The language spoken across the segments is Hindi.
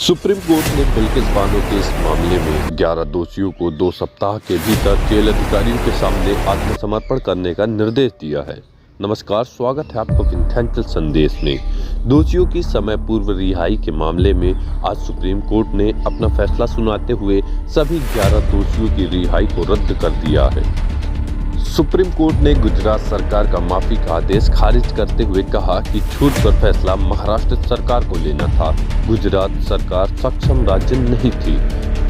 सुप्रीम कोर्ट ने बिल्किस बानो के इस मामले में 11 दोषियों को 2 सप्ताह के भीतर जेल अधिकारियों के सामने आत्मसमर्पण करने का निर्देश दिया है। नमस्कार, स्वागत है आपको विंध्याचल संदेश में। दोषियों की समय पूर्व रिहाई के मामले में आज सुप्रीम कोर्ट ने अपना फैसला सुनाते हुए सभी 11 दोषियों की रिहाई को रद्द कर दिया है। सुप्रीम कोर्ट ने गुजरात सरकार का माफी का आदेश खारिज करते हुए कहा कि छूट पर फैसला महाराष्ट्र सरकार को लेना था। गुजरात सरकार सक्षम राज्य नहीं थी।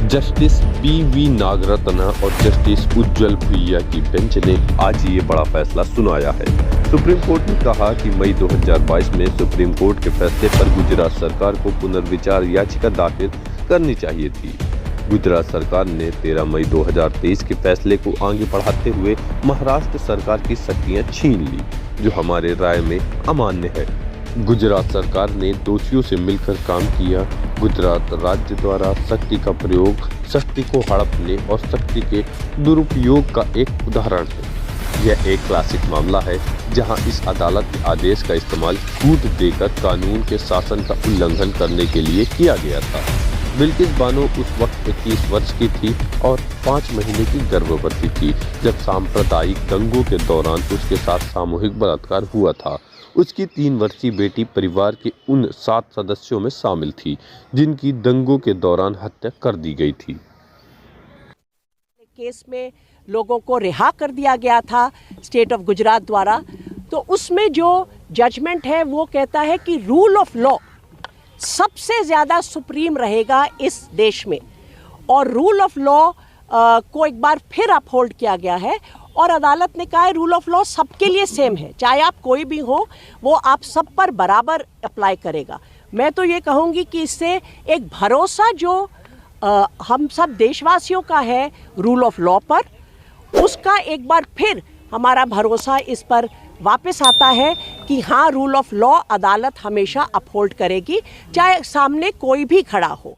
Justice PV. नागरत्ना और जस्टिस उज्जवल भुइया की बेंच ने आज ये बड़ा फैसला सुनाया है। सुप्रीम कोर्ट ने कहा कि मई 2022 में सुप्रीम कोर्ट के फैसले पर गुजरात सरकार को पुनर्विचार याचिका दाखिल करनी चाहिए थी। गुजरात सरकार ने 13 मई 2023 के फैसले को आगे बढ़ाते हुए महाराष्ट्र सरकार की शक्तियां छीन ली, जो हमारे राय में अमान्य है। गुजरात सरकार ने दोषियों से मिलकर काम किया। गुजरात राज्य द्वारा शक्ति का प्रयोग शक्ति को हड़पने और शक्ति के दुरुपयोग का एक उदाहरण है। यह एक क्लासिक मामला है जहां इस अदालत के आदेश का इस्तेमाल छूट देकर कानून के शासन का उल्लंघन करने के लिए किया गया था। बिल्किस बानो उस वक्त 21 वर्ष की थी और 5 महीने की गर्भवती थी जब सांप्रदायिक दंगों के दौरान उसके साथ सामूहिक बलात्कार हुआ था। उसकी 3 वर्षीय बेटी परिवार के उन 7 सदस्यों में शामिल थी जिनकी दंगों के दौरान हत्या कर दी गई थी। केस में लोगों को रिहा कर दिया गया था स्टेट ऑफ गुजरात द्वारा, तो उसमें जो जजमेंट है वो कहता है कि रूल ऑफ लॉ सबसे ज़्यादा सुप्रीम रहेगा इस देश में, और रूल ऑफ लॉ को एक बार फिर अपहोल्ड किया गया है। और अदालत ने कहा है रूल ऑफ लॉ सबके लिए सेम है, चाहे आप कोई भी हो, वो आप सब पर बराबर अप्लाई करेगा। मैं तो ये कहूँगी कि इससे एक भरोसा जो हम सब देशवासियों का है रूल ऑफ लॉ पर, उसका एक बार फिर हमारा भरोसा इस पर वापस आता है कि हाँ, रूल ऑफ लॉ अदालत हमेशा अपहोल्ड करेगी, चाहे सामने कोई भी खड़ा हो।